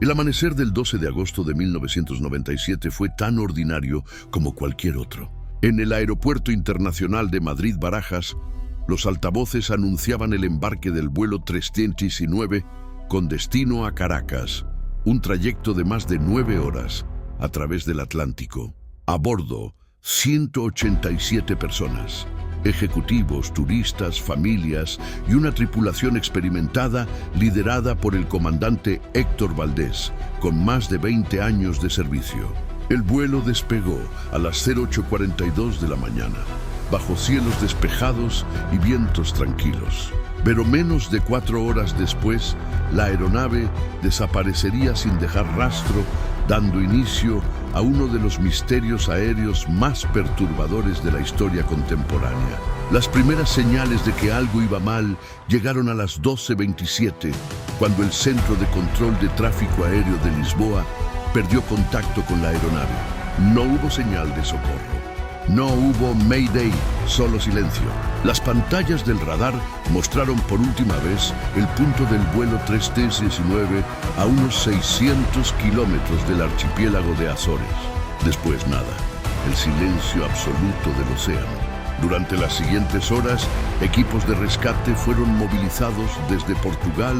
El amanecer del 12 de agosto de 1997 fue tan ordinario como cualquier otro. En el Aeropuerto Internacional de Madrid-Barajas, los altavoces anunciaban el embarque del vuelo 319 con destino a Caracas, un trayecto de más de 9 horas a través del Atlántico. A bordo, 187 personas, ejecutivos, turistas, familias y una tripulación experimentada liderada por el comandante Héctor Valdés, con más de 20 años de servicio. El vuelo despegó a las 08:42 de la mañana, bajo cielos despejados y vientos tranquilos. Pero menos de 4 horas después, la aeronave desaparecería sin dejar rastro, dando inicio a uno de los misterios aéreos más perturbadores de la historia contemporánea. Las primeras señales de que algo iba mal llegaron a las 12:27, cuando el Centro de Control de Tráfico Aéreo de Lisboa perdió contacto con la aeronave. No hubo señal de socorro. No hubo Mayday, solo silencio. Las pantallas del radar mostraron por última vez el punto del vuelo 319 a unos 600 kilómetros del archipiélago de Azores. Después nada, el silencio absoluto del océano. Durante las siguientes horas, equipos de rescate fueron movilizados desde Portugal,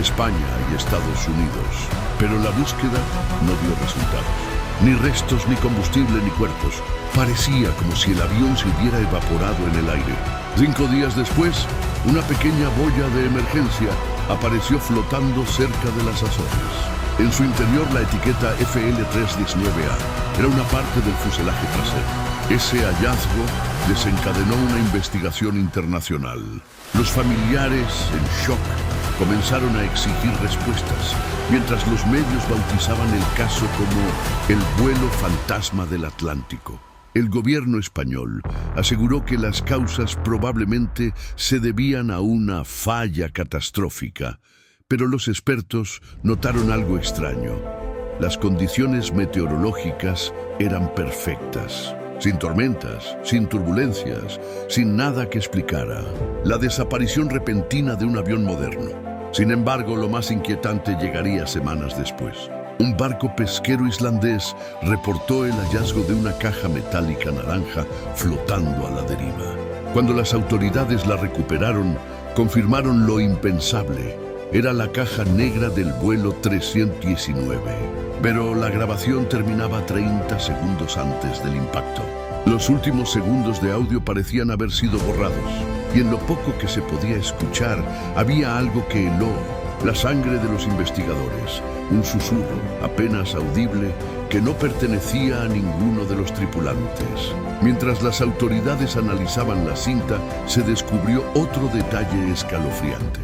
España y Estados Unidos. Pero la búsqueda no dio resultados. Ni restos, ni combustible, ni cuerpos. Parecía como si el avión se hubiera evaporado en el aire. 5 días después, una pequeña boya de emergencia apareció flotando cerca de las Azores. En su interior, la etiqueta FL319A era una parte del fuselaje trasero. Ese hallazgo desencadenó una investigación internacional. Los familiares, en shock, comenzaron a exigir respuestas, mientras los medios bautizaban el caso como el vuelo fantasma del Atlántico. El gobierno español aseguró que las causas probablemente se debían a una falla catastrófica, pero los expertos notaron algo extraño. Las condiciones meteorológicas eran perfectas. Sin tormentas, sin turbulencias, sin nada que explicara la desaparición repentina de un avión moderno. Sin embargo, lo más inquietante llegaría semanas después. Un barco pesquero islandés reportó el hallazgo de una caja metálica naranja flotando a la deriva. Cuando las autoridades la recuperaron, confirmaron lo impensable. Era la caja negra del vuelo 319. Pero la grabación terminaba 30 segundos antes del impacto. Los últimos segundos de audio parecían haber sido borrados, y en lo poco que se podía escuchar había algo que heló la sangre de los investigadores, un susurro apenas audible que no pertenecía a ninguno de los tripulantes. Mientras las autoridades analizaban la cinta, se descubrió otro detalle escalofriante.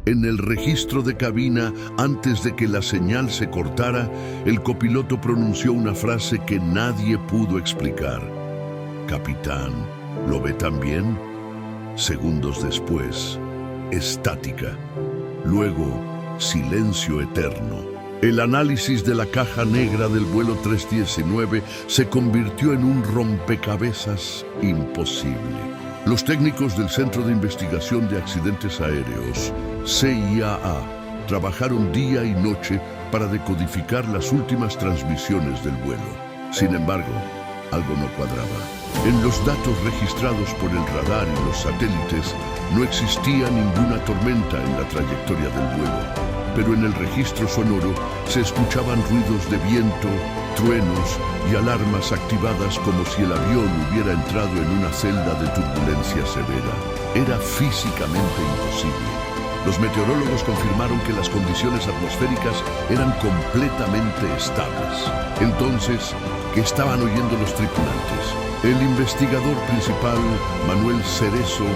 En el registro de cabina, antes de que la señal se cortara, el copiloto pronunció una frase que nadie pudo explicar. «Capitán, ¿lo ve también?». Segundos después, estática. Luego, silencio eterno. El análisis de la caja negra del vuelo 319 se convirtió en un rompecabezas imposible. Los técnicos del Centro de Investigación de Accidentes Aéreos, CIAA, trabajaron día y noche para decodificar las últimas transmisiones del vuelo. Sin embargo, algo no cuadraba. En los datos registrados por el radar y los satélites, no existía ninguna tormenta en la trayectoria del vuelo. Pero en el registro sonoro se escuchaban ruidos de viento, truenos y alarmas activadas como si el avión hubiera entrado en una celda de turbulencia severa. Era físicamente imposible. Los meteorólogos confirmaron que las condiciones atmosféricas eran completamente estables. Entonces, ¿qué estaban oyendo los tripulantes? El investigador principal, Manuel Cerezo,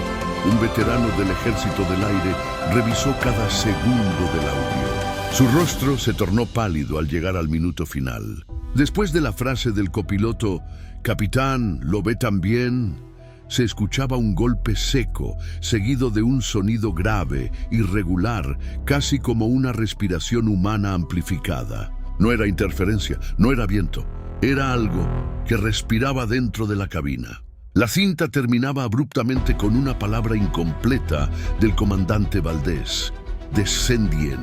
un veterano del Ejército del Aire, revisó cada segundo del audio. Su rostro se tornó pálido al llegar al minuto final. Después de la frase del copiloto, «Capitán, ¿lo ve también?», se escuchaba un golpe seco, seguido de un sonido grave, irregular, casi como una respiración humana amplificada. No era interferencia, no era viento, era algo que respiraba dentro de la cabina. La cinta terminaba abruptamente con una palabra incompleta del comandante Valdés, «descendien»,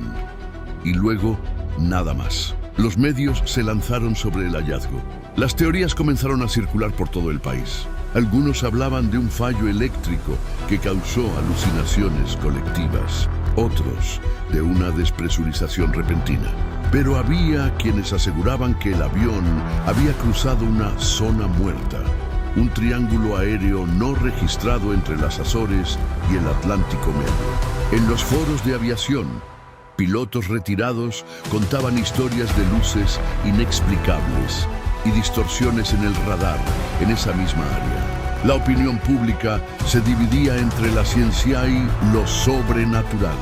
y luego nada más. Los medios se lanzaron sobre el hallazgo. Las teorías comenzaron a circular por todo el país. Algunos hablaban de un fallo eléctrico que causó alucinaciones colectivas, otros de una despresurización repentina. Pero había quienes aseguraban que el avión había cruzado una zona muerta, un triángulo aéreo no registrado entre las Azores y el Atlántico Medio. En los foros de aviación, pilotos retirados contaban historias de luces inexplicables y distorsiones en el radar en esa misma área. La opinión pública se dividía entre la ciencia y lo sobrenatural.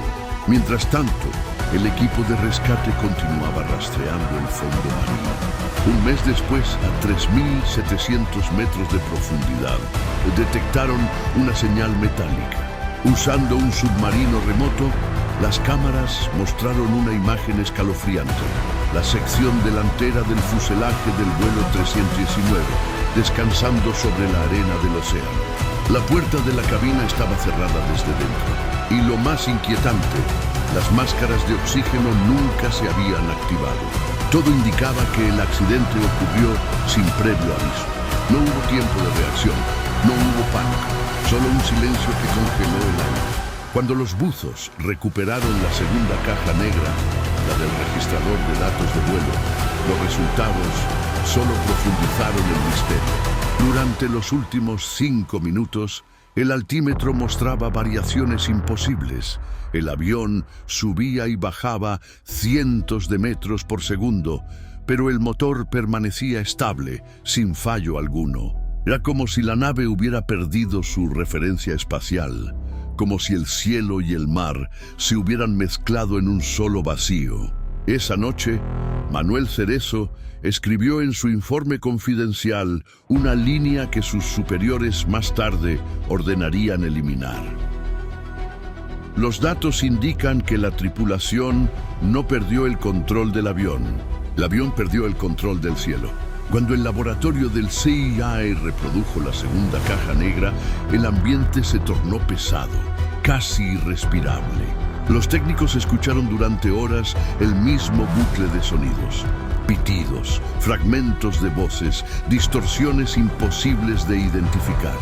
Mientras tanto, el equipo de rescate continuaba rastreando el fondo marino. Un mes después, a 3.700 metros de profundidad, detectaron una señal metálica. Usando un submarino remoto, las cámaras mostraron una imagen escalofriante. La sección delantera del fuselaje del vuelo 319, descansando sobre la arena del océano. La puerta de la cabina estaba cerrada desde dentro. Y lo más inquietante, las máscaras de oxígeno nunca se habían activado. Todo indicaba que el accidente ocurrió sin previo aviso. No hubo tiempo de reacción, no hubo pánico, solo un silencio que congeló el aire. Cuando los buzos recuperaron la segunda caja negra, la del registrador de datos de vuelo, los resultados solo profundizaron el misterio. Durante los últimos 5 minutos, el altímetro mostraba variaciones imposibles. El avión subía y bajaba cientos de metros por segundo, pero el motor permanecía estable, sin fallo alguno. Era como si la nave hubiera perdido su referencia espacial, como si el cielo y el mar se hubieran mezclado en un solo vacío. Esa noche, Manuel Cerezo escribió en su informe confidencial una línea que sus superiores más tarde ordenarían eliminar. Los datos indican que la tripulación no perdió el control del avión. El avión perdió el control del cielo. Cuando el laboratorio del CIA reprodujo la segunda caja negra, el ambiente se tornó pesado, casi irrespirable. Los técnicos escucharon durante horas el mismo bucle de sonidos. Pitidos, fragmentos de voces, distorsiones imposibles de identificar.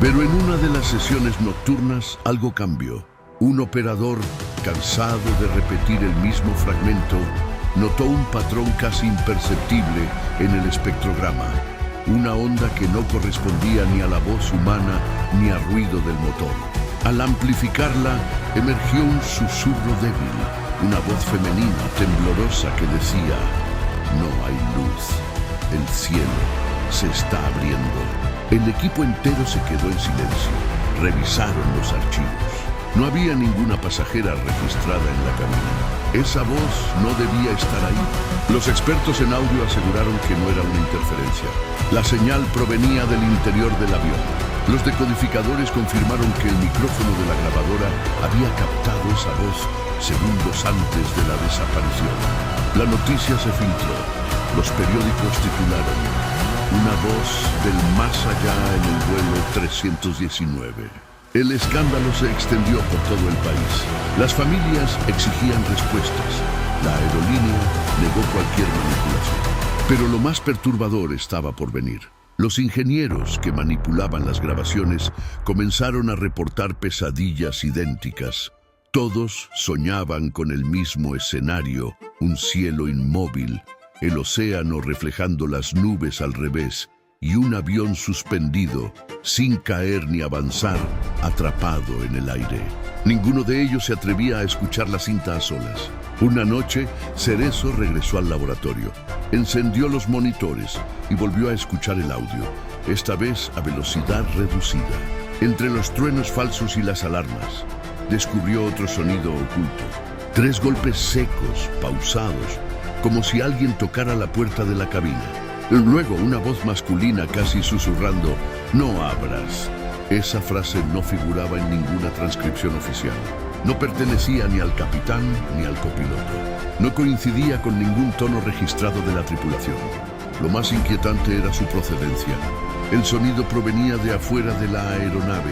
Pero en una de las sesiones nocturnas algo cambió. Un operador, cansado de repetir el mismo fragmento, notó un patrón casi imperceptible en el espectrograma. Una onda que no correspondía ni a la voz humana ni al ruido del motor. Al amplificarla, emergió un susurro débil, una voz femenina temblorosa que decía: no hay luz, el cielo se está abriendo. El equipo entero se quedó en silencio. Revisaron los archivos. No había ninguna pasajera registrada en la cabina. Esa voz no debía estar ahí. Los expertos en audio aseguraron que no era una interferencia. La señal provenía del interior del avión. Los decodificadores confirmaron que el micrófono de la grabadora había captado esa voz segundos antes de la desaparición. La noticia se filtró. Los periódicos titularon: una voz del más allá en el vuelo 319. El escándalo se extendió por todo el país. Las familias exigían respuestas. La aerolínea negó cualquier manipulación. Pero lo más perturbador estaba por venir. Los ingenieros que manipulaban las grabaciones comenzaron a reportar pesadillas idénticas. Todos soñaban con el mismo escenario, un cielo inmóvil, el océano reflejando las nubes al revés y un avión suspendido, sin caer ni avanzar, atrapado en el aire. Ninguno de ellos se atrevía a escuchar la cinta a solas. Una noche, Cerezo regresó al laboratorio, encendió los monitores y volvió a escuchar el audio, esta vez a velocidad reducida. Entre los truenos falsos y las alarmas, descubrió otro sonido oculto. 3 golpes secos, pausados, como si alguien tocara la puerta de la cabina. Luego una voz masculina casi susurrando: no abras. Esa frase no figuraba en ninguna transcripción oficial. No pertenecía ni al capitán ni al copiloto. No coincidía con ningún tono registrado de la tripulación. Lo más inquietante era su procedencia. El sonido provenía de afuera de la aeronave,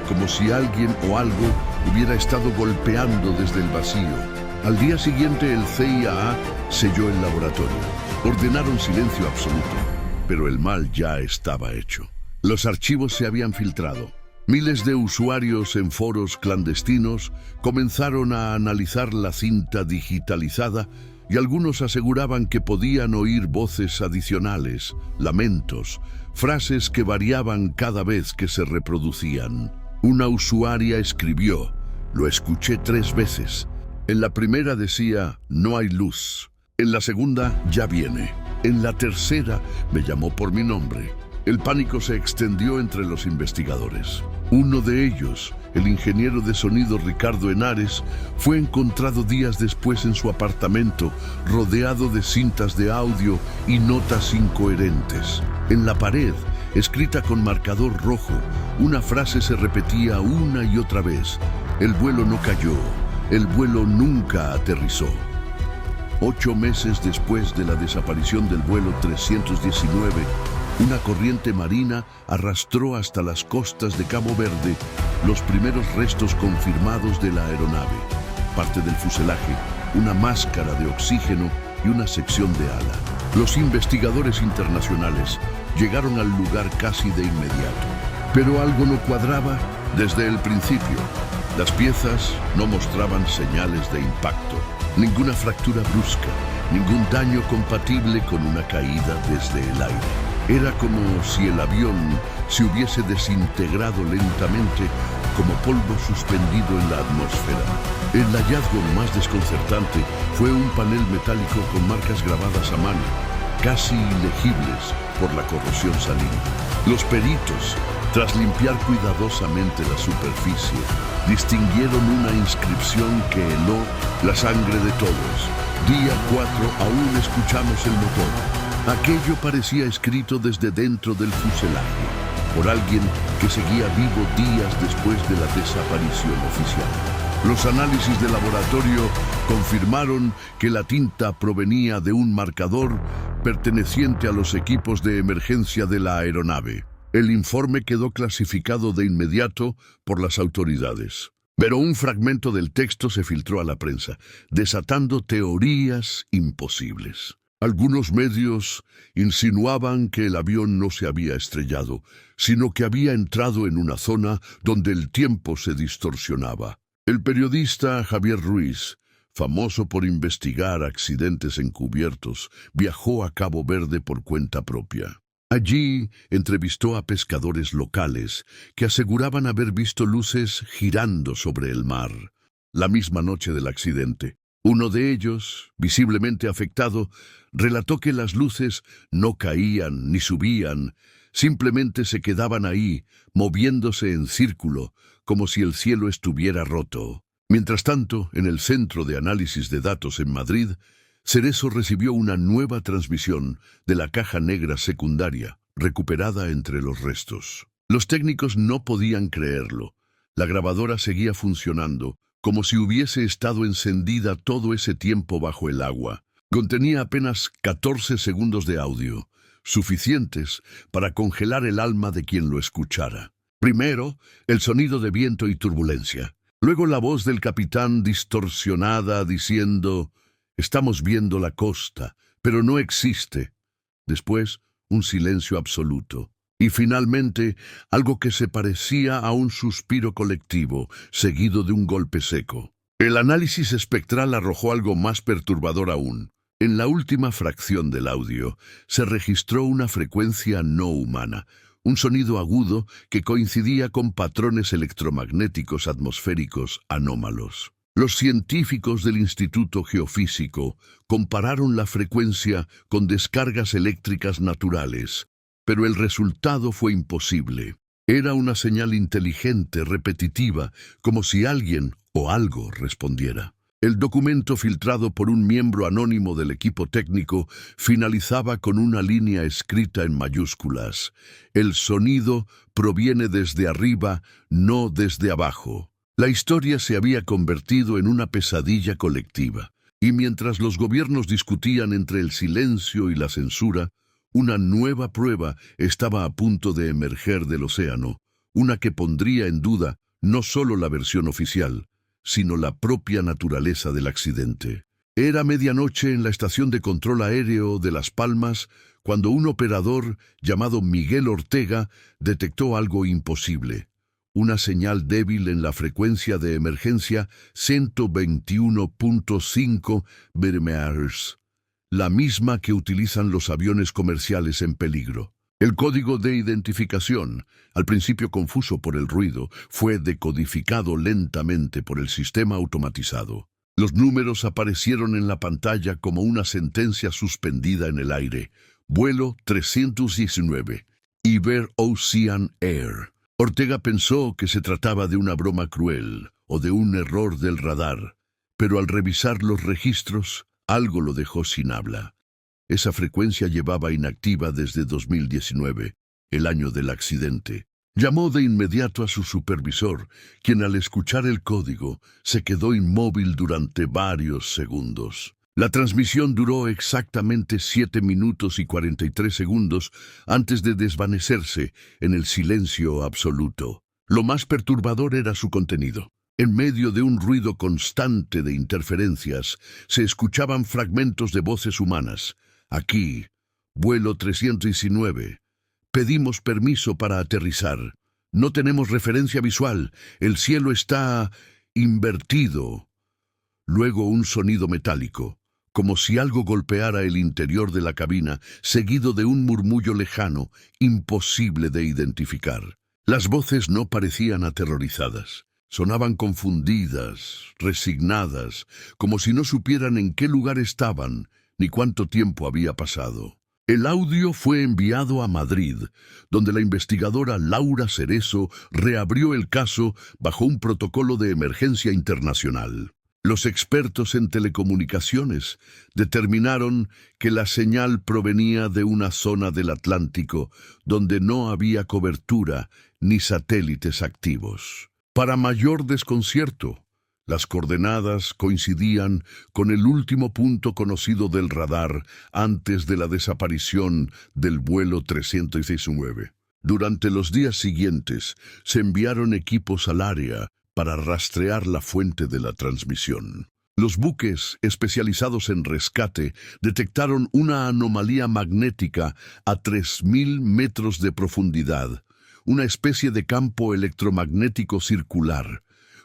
como si alguien o algo hubiera estado golpeando desde el vacío. Al día siguiente el CIA selló el laboratorio. Ordenaron silencio absoluto, pero el mal ya estaba hecho. Los archivos se habían filtrado. Miles de usuarios en foros clandestinos comenzaron a analizar la cinta digitalizada y algunos aseguraban que podían oír voces adicionales, lamentos, frases que variaban cada vez que se reproducían. Una usuaria escribió: "Lo escuché 3 veces. En la primera decía, no hay luz. En la segunda, ya viene. En la tercera, me llamó por mi nombre". El pánico se extendió entre los investigadores. Uno de ellos, el ingeniero de sonido Ricardo Henares, fue encontrado días después en su apartamento, rodeado de cintas de audio y notas incoherentes. En la pared, escrita con marcador rojo, una frase se repetía una y otra vez: "El vuelo no cayó, el vuelo nunca aterrizó". 8 meses después de la desaparición del vuelo 319, una corriente marina arrastró hasta las costas de Cabo Verde los primeros restos confirmados de la aeronave: parte del fuselaje, una máscara de oxígeno y una sección de ala. Los investigadores internacionales llegaron al lugar casi de inmediato, pero algo no cuadraba desde el principio. Las piezas no mostraban señales de impacto, ninguna fractura brusca, ningún daño compatible con una caída desde el aire. Era como si el avión se hubiese desintegrado lentamente, como polvo suspendido en la atmósfera. El hallazgo más desconcertante fue un panel metálico con marcas grabadas a mano, casi ilegibles por la corrosión salina. Los peritos, tras limpiar cuidadosamente la superficie, distinguieron una inscripción que heló la sangre de todos. Día 4, aún escuchamos el motor. Aquello parecía escrito desde dentro del fuselaje, por alguien que seguía vivo días después de la desaparición oficial. Los análisis de laboratorio confirmaron que la tinta provenía de un marcador perteneciente a los equipos de emergencia de la aeronave. El informe quedó clasificado de inmediato por las autoridades. Pero un fragmento del texto se filtró a la prensa, desatando teorías imposibles. Algunos medios insinuaban que el avión no se había estrellado, sino que había entrado en una zona donde el tiempo se distorsionaba. El periodista Javier Ruiz, famoso por investigar accidentes encubiertos, viajó a Cabo Verde por cuenta propia. Allí entrevistó a pescadores locales que aseguraban haber visto luces girando sobre el mar la misma noche del accidente. Uno de ellos, visiblemente afectado, relató que las luces no caían ni subían, simplemente se quedaban ahí, moviéndose en círculo, como si el cielo estuviera roto. Mientras tanto, en el Centro de Análisis de Datos en Madrid, Cerezo recibió una nueva transmisión de la caja negra secundaria, recuperada entre los restos. Los técnicos no podían creerlo. La grabadora seguía funcionando, como si hubiese estado encendida todo ese tiempo bajo el agua. Contenía apenas 14 segundos de audio, suficientes para congelar el alma de quien lo escuchara. Primero, el sonido de viento y turbulencia. Luego la voz del capitán distorsionada diciendo: "Estamos viendo la costa, pero no existe". Después, un silencio absoluto. Y finalmente, algo que se parecía a un suspiro colectivo, seguido de un golpe seco. El análisis espectral arrojó algo más perturbador aún. En la última fracción del audio, se registró una frecuencia no humana, un sonido agudo que coincidía con patrones electromagnéticos atmosféricos anómalos. Los científicos del Instituto Geofísico compararon la frecuencia con descargas eléctricas naturales, pero el resultado fue imposible. Era una señal inteligente, repetitiva, como si alguien o algo respondiera. El documento filtrado por un miembro anónimo del equipo técnico finalizaba con una línea escrita en mayúsculas: "El sonido proviene desde arriba, no desde abajo". La historia se había convertido en una pesadilla colectiva, y mientras los gobiernos discutían entre el silencio y la censura, una nueva prueba estaba a punto de emerger del océano, una que pondría en duda no solo la versión oficial, sino la propia naturaleza del accidente. Era medianoche en la estación de control aéreo de Las Palmas cuando un operador llamado Miguel Ortega detectó algo imposible. Una señal débil en la frecuencia de emergencia 121.5 MHz, la misma que utilizan los aviones comerciales en peligro. El código de identificación, al principio confuso por el ruido, fue decodificado lentamente por el sistema automatizado. Los números aparecieron en la pantalla como una sentencia suspendida en el aire. Vuelo 319, Iber-Ocean Air. Ortega pensó que se trataba de una broma cruel o de un error del radar, pero al revisar los registros, algo lo dejó sin habla. Esa frecuencia llevaba inactiva desde 2019, el año del accidente. Llamó de inmediato a su supervisor, quien al escuchar el código se quedó inmóvil durante varios segundos. La transmisión duró exactamente 7 minutos y 43 segundos antes de desvanecerse en el silencio absoluto. Lo más perturbador era su contenido. En medio de un ruido constante de interferencias, se escuchaban fragmentos de voces humanas. Aquí, vuelo 319. Pedimos permiso para aterrizar. No tenemos referencia visual. El cielo está invertido. Luego un sonido metálico, como si algo golpeara el interior de la cabina, seguido de un murmullo lejano, imposible de identificar. Las voces no parecían aterrorizadas. Sonaban confundidas, resignadas, como si no supieran en qué lugar estaban ni cuánto tiempo había pasado. El audio fue enviado a Madrid, donde la investigadora Laura Cerezo reabrió el caso bajo un protocolo de emergencia internacional. Los expertos en telecomunicaciones determinaron que la señal provenía de una zona del Atlántico donde no había cobertura ni satélites activos. Para mayor desconcierto, las coordenadas coincidían con el último punto conocido del radar antes de la desaparición del vuelo 319. Durante los días siguientes, se enviaron equipos al área para rastrear la fuente de la transmisión. Los buques especializados en rescate detectaron una anomalía magnética a 3.000 metros de profundidad, una especie de campo electromagnético circular,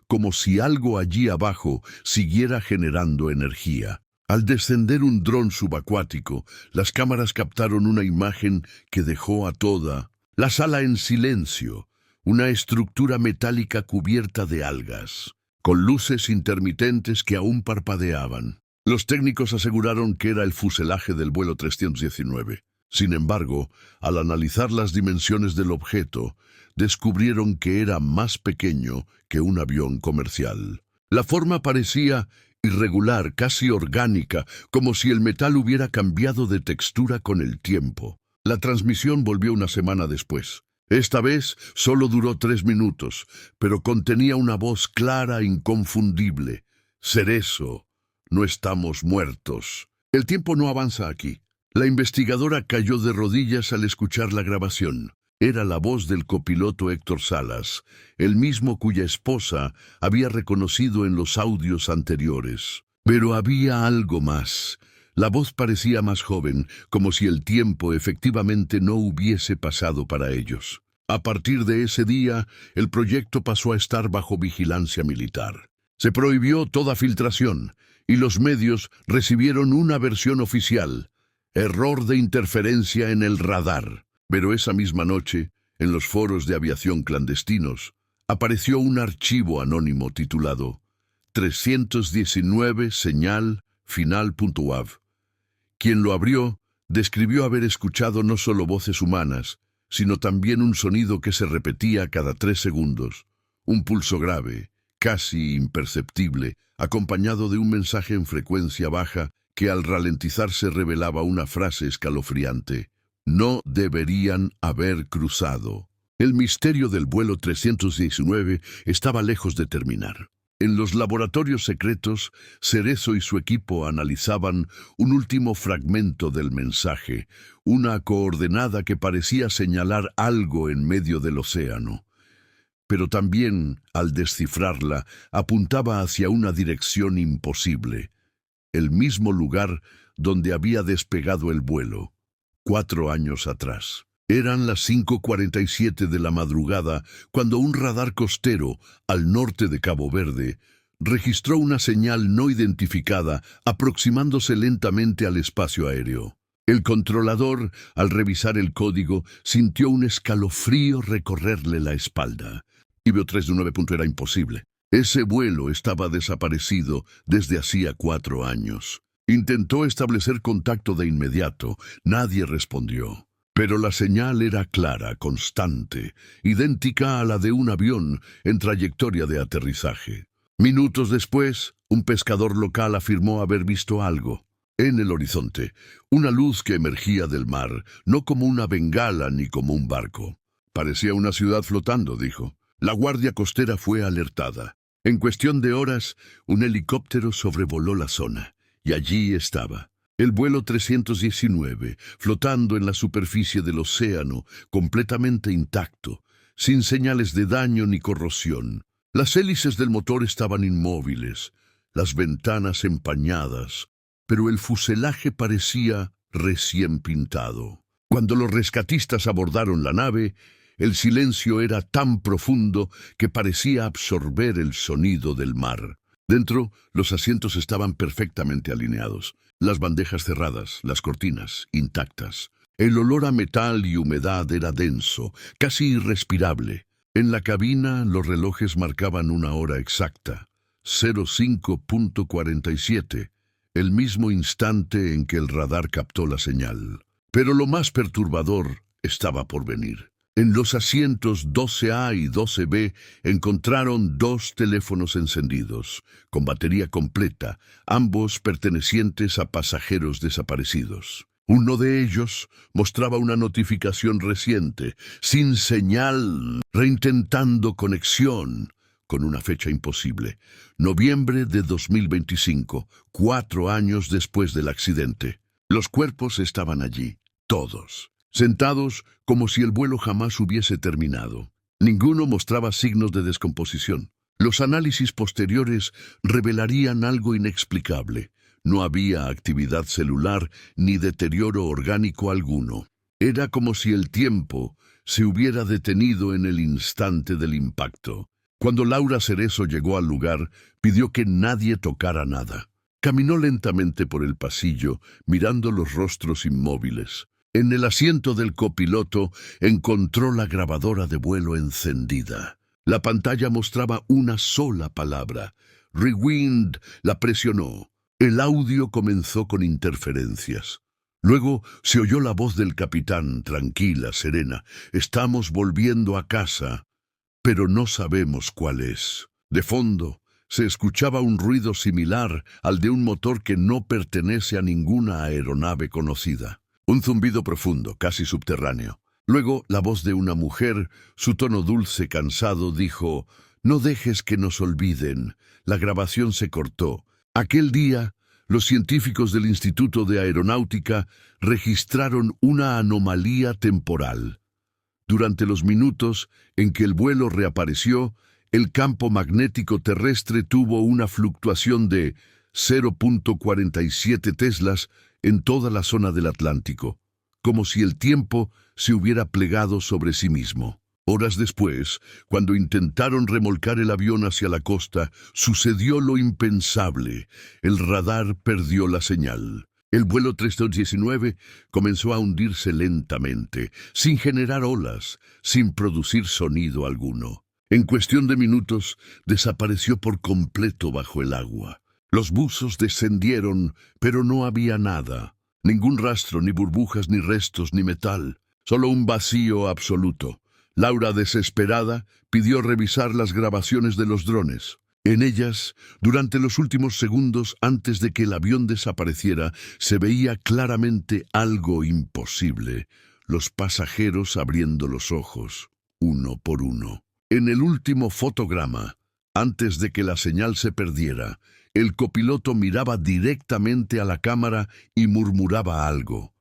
como si algo allí abajo siguiera generando energía. Al descender un dron subacuático, las cámaras captaron una imagen que dejó a toda la sala en silencio, una estructura metálica cubierta de algas, con luces intermitentes que aún parpadeaban. Los técnicos aseguraron que era el fuselaje del vuelo 319. Sin embargo, al analizar las dimensiones del objeto, descubrieron que era más pequeño que un avión comercial. La forma parecía irregular, casi orgánica, como si el metal hubiera cambiado de textura con el tiempo. La transmisión volvió una semana después. Esta vez solo duró 3 minutos, pero contenía una voz clara e inconfundible. Cerezo, no estamos muertos. El tiempo no avanza aquí. La investigadora cayó de rodillas al escuchar la grabación. Era la voz del copiloto Héctor Salas, el mismo cuya esposa había reconocido en los audios anteriores. Pero había algo más. La voz parecía más joven, como si el tiempo efectivamente no hubiese pasado para ellos. A partir de ese día, el proyecto pasó a estar bajo vigilancia militar. Se prohibió toda filtración, y los medios recibieron una versión oficial: error de interferencia en el radar. Pero esa misma noche, en los foros de aviación clandestinos, apareció un archivo anónimo titulado 319 señal final.wav. Quien lo abrió describió haber escuchado no solo voces humanas, sino también un sonido que se repetía cada 3 segundos, un pulso grave, casi imperceptible, acompañado de un mensaje en frecuencia baja que al ralentizarse revelaba una frase escalofriante: no deberían haber cruzado. El misterio del vuelo 319 estaba lejos de terminar. En los laboratorios secretos, Cerezo y su equipo analizaban un último fragmento del mensaje, una coordenada que parecía señalar algo en medio del océano. pero también, al descifrarla, apuntaba hacia una dirección imposible, el mismo lugar donde había despegado el vuelo, 4 años atrás. Eran las 5:47 de la madrugada cuando un radar costero, al norte de Cabo Verde, registró una señal no identificada aproximándose lentamente al espacio aéreo. El controlador, al revisar el código, sintió un escalofrío recorrerle la espalda. IBO 319. Era imposible. Ese vuelo estaba desaparecido desde hacía 4 años. Intentó establecer contacto de inmediato. Nadie respondió. Pero la señal era clara, constante, idéntica a la de un avión en trayectoria de aterrizaje. Minutos después, un pescador local afirmó haber visto algo. En el horizonte, una luz que emergía del mar, no como una bengala ni como un barco. Parecía una ciudad flotando, dijo. La guardia costera fue alertada. En cuestión de horas, un helicóptero sobrevoló la zona, y allí estaba. El vuelo 319, flotando en la superficie del océano, completamente intacto, sin señales de daño ni corrosión. Las hélices del motor estaban inmóviles, las ventanas empañadas, pero el fuselaje parecía recién pintado. Cuando los rescatistas abordaron la nave, el silencio era tan profundo que parecía absorber el sonido del mar. Dentro, los asientos estaban perfectamente alineados, las bandejas cerradas, las cortinas intactas. El olor a metal y humedad era denso, casi irrespirable. En la cabina, los relojes marcaban una hora exacta, 05:47, el mismo instante en que el radar captó la señal. Pero lo más perturbador estaba por venir. En los asientos 12A y 12B encontraron 2 teléfonos encendidos, con batería completa, ambos pertenecientes a pasajeros desaparecidos. Uno de ellos mostraba una notificación reciente, sin señal, reintentando conexión, con una fecha imposible, noviembre de 2025, 4 años después del accidente. Los cuerpos estaban allí, todos, sentados como si el vuelo jamás hubiese terminado. Ninguno mostraba signos de descomposición. Los análisis posteriores revelarían algo inexplicable. No había actividad celular ni deterioro orgánico alguno. Era como si el tiempo se hubiera detenido en el instante del impacto. Cuando Laura Cerezo llegó al lugar, pidió que nadie tocara nada. Caminó lentamente por el pasillo, mirando los rostros inmóviles. En el asiento del copiloto encontró la grabadora de vuelo encendida. La pantalla mostraba una sola palabra. Rewind. La presionó. El audio comenzó con interferencias. Luego se oyó la voz del capitán, tranquila, serena. Estamos volviendo a casa, pero no sabemos cuál es. De fondo, se escuchaba un ruido similar al de un motor que no pertenece a ninguna aeronave conocida. Un zumbido profundo, casi subterráneo. Luego, la voz de una mujer, su tono dulce, cansado, dijo: «No dejes que nos olviden». La grabación se cortó. Aquel día, los científicos del Instituto de Aeronáutica registraron una anomalía temporal. Durante los minutos en que el vuelo reapareció, el campo magnético terrestre tuvo una fluctuación de 0.47 teslas en toda la zona del Atlántico, como si el tiempo se hubiera plegado sobre sí mismo. Horas después, cuando intentaron remolcar el avión hacia la costa, sucedió lo impensable. El radar perdió la señal. El vuelo 319 comenzó a hundirse lentamente, sin generar olas, sin producir sonido alguno. En cuestión de minutos, desapareció por completo bajo el agua. Los buzos descendieron, pero no había nada. Ningún rastro, ni burbujas, ni restos, ni metal. Solo un vacío absoluto. Laura, desesperada, pidió revisar las grabaciones de los drones. En ellas, durante los últimos segundos antes de que el avión desapareciera, se veía claramente algo imposible. Los pasajeros abriendo los ojos, uno por uno. En el último fotograma, antes de que la señal se perdiera, el copiloto miraba directamente a la cámara y murmuraba algo,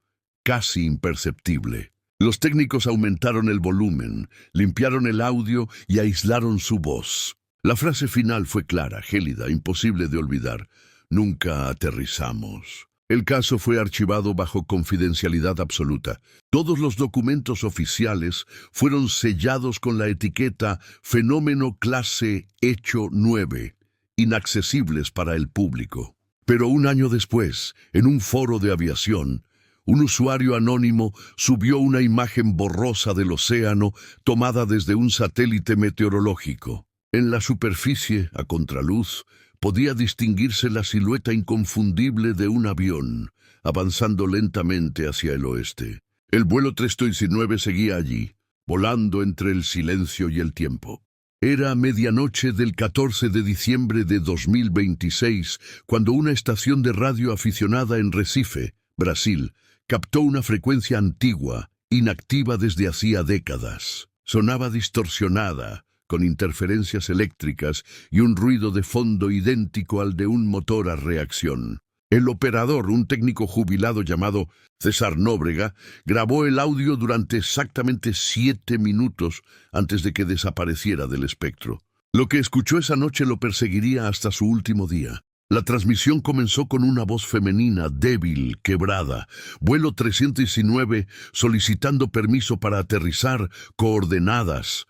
casi imperceptible. Los técnicos aumentaron el volumen, limpiaron el audio y aislaron su voz. La frase final fue clara, gélida, imposible de olvidar. Nunca aterrizamos. El caso fue archivado bajo confidencialidad absoluta. Todos los documentos oficiales fueron sellados con la etiqueta Fenómeno Clase Hecho 9, inaccesibles para el público. Pero un año después, en un foro de aviación, un usuario anónimo subió una imagen borrosa del océano tomada desde un satélite meteorológico. En la superficie, a contraluz, podía distinguirse la silueta inconfundible de un avión, avanzando lentamente hacia el oeste. El vuelo 319 seguía allí, volando entre el silencio y el tiempo. Era medianoche del 14 de diciembre de 2026, cuando una estación de radio aficionada en Recife, Brasil, captó una frecuencia antigua, inactiva desde hacía décadas. Sonaba distorsionada, con interferencias eléctricas y un ruido de fondo idéntico al de un motor a reacción. El operador, un técnico jubilado llamado César Nóbrega, grabó el audio durante exactamente 7 minutos antes de que desapareciera del espectro. Lo que escuchó esa noche lo perseguiría hasta su último día. La transmisión comenzó con una voz femenina, débil, quebrada. Vuelo 319 solicitando permiso para aterrizar. Coordenadas.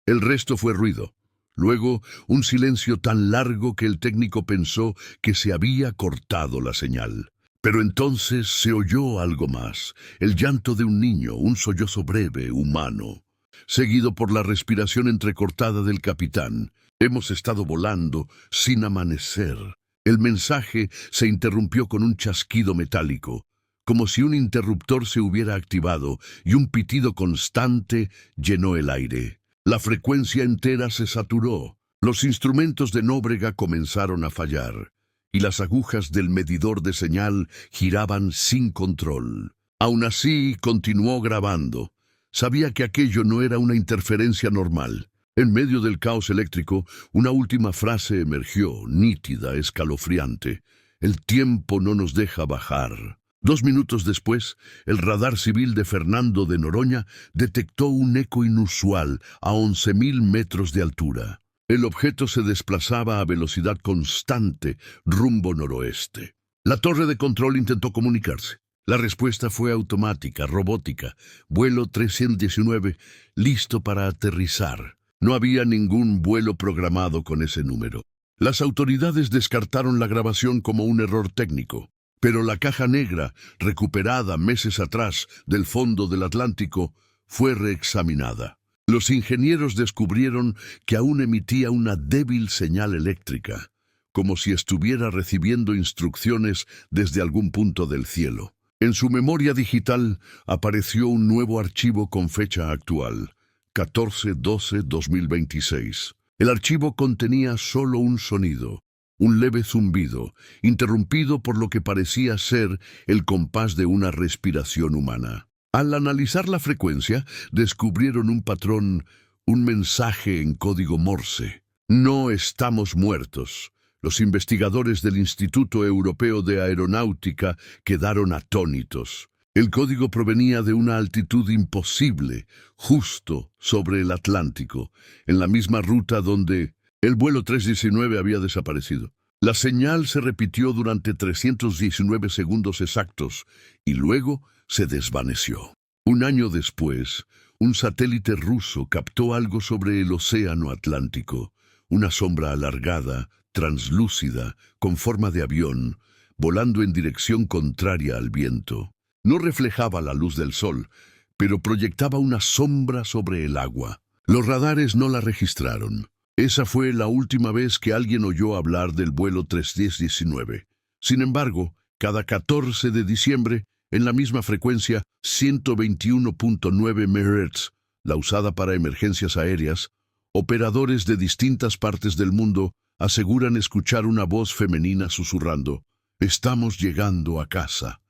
El resto fue ruido. Luego, un silencio tan largo que el técnico pensó que se había cortado la señal. Pero entonces se oyó algo más, el llanto de un niño, un sollozo breve, humano, seguido por la respiración entrecortada del capitán. Hemos estado volando sin amanecer. El mensaje se interrumpió con un chasquido metálico, como si un interruptor se hubiera activado y un pitido constante llenó el aire. La frecuencia entera se saturó. Los instrumentos de Nóbrega comenzaron a fallar, y las agujas del medidor de señal giraban sin control. Aún así, continuó grabando. Sabía que aquello no era una interferencia normal. En medio del caos eléctrico, una última frase emergió, nítida, escalofriante. El tiempo no nos deja bajar. 2 minutos después, el radar civil de Fernando de Noronha detectó un eco inusual a 11.000 metros de altura. El objeto se desplazaba a velocidad constante, rumbo noroeste. La torre de control intentó comunicarse. La respuesta fue automática, robótica. Vuelo 319, listo para aterrizar. No había ningún vuelo programado con ese número. Las autoridades descartaron la grabación como un error técnico. Pero la caja negra, recuperada meses atrás del fondo del Atlántico, fue reexaminada. Los ingenieros descubrieron que aún emitía una débil señal eléctrica, como si estuviera recibiendo instrucciones desde algún punto del cielo. En su memoria digital apareció un nuevo archivo con fecha actual, 14-12-2026. El archivo contenía solo un sonido, un leve zumbido, interrumpido por lo que parecía ser el compás de una respiración humana. Al analizar la frecuencia, descubrieron un patrón, un mensaje en código Morse. No estamos muertos. Los investigadores del Instituto Europeo de Aeronáutica quedaron atónitos. El código provenía de una altitud imposible, justo sobre el Atlántico, en la misma ruta donde el vuelo 319 había desaparecido. La señal se repitió durante 319 segundos exactos y luego se desvaneció. Un año después, un satélite ruso captó algo sobre el océano Atlántico, una sombra alargada, translúcida, con forma de avión, volando en dirección contraria al viento. No reflejaba la luz del sol, pero proyectaba una sombra sobre el agua. Los radares no la registraron. Esa fue la última vez que alguien oyó hablar del vuelo 319. Sin embargo, cada 14 de diciembre, en la misma frecuencia, 121.9 MHz, la usada para emergencias aéreas, operadores de distintas partes del mundo aseguran escuchar una voz femenina susurrando: «Estamos llegando a casa».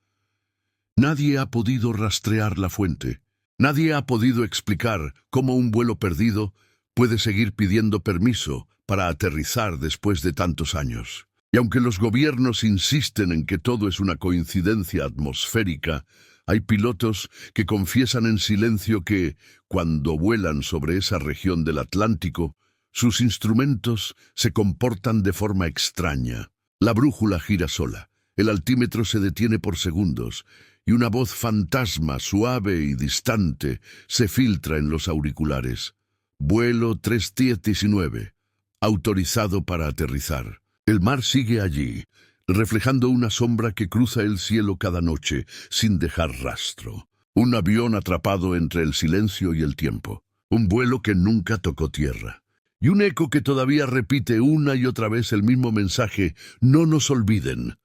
Nadie ha podido rastrear la fuente. Nadie ha podido explicar cómo un vuelo perdido puede seguir pidiendo permiso para aterrizar después de tantos años. Y aunque los gobiernos insisten en que todo es una coincidencia atmosférica, Hay pilotos que confiesan en silencio que, cuando vuelan sobre esa región del Atlántico, sus instrumentos se comportan de forma extraña. La brújula gira sola, el altímetro se detiene por segundos, y una voz fantasma, suave y distante, se filtra en los auriculares. Vuelo 319. Autorizado para aterrizar. El mar sigue allí, reflejando una sombra que cruza el cielo cada noche, sin dejar rastro. Un avión atrapado entre el silencio y el tiempo. Un vuelo que nunca tocó tierra. Y un eco que todavía repite una y otra vez el mismo mensaje: no nos olviden.